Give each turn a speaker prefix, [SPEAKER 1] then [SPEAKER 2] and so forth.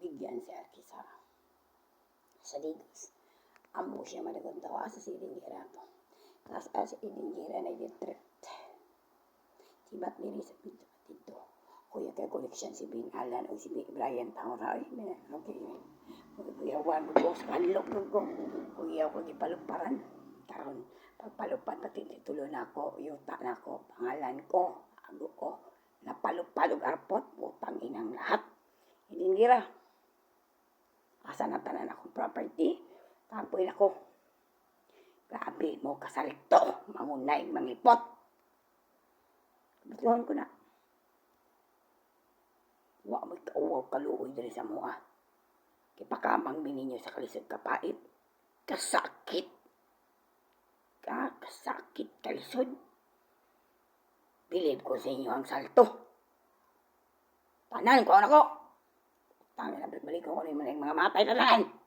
[SPEAKER 1] bigyan si Arkisa sa ligos. Amo siya madagon tawa sa silingira to. Tapos sa silingira na ditret. Sibat diri sa pinto dito. Kuya kay koleksyon si Bin Alan o si Brian Taura. Okay. Kuya Juan Bugos, kanlok ko. Kuya ko gipaluparan. Karon pagpalupan pati titulo na ako, yuta na ako, pangalan ko, ago ko. Napalupalog arpot, putang inang lahat. Hilingira. Asa na tanan akong property. Kapoy ako. Grabe mo kasalikto. Mangunay, mangipot. Bituhan ko na. Wa mo'y kauwaw kaluoy diri sa mua. Kipakamang mininyo sa kalisod kapait. Kasakit. Kasakit kalisod. Bilib ko sa inyo ang salto. Tanan ko, anak ko. Tangin na balik ko yung mga matay na lang.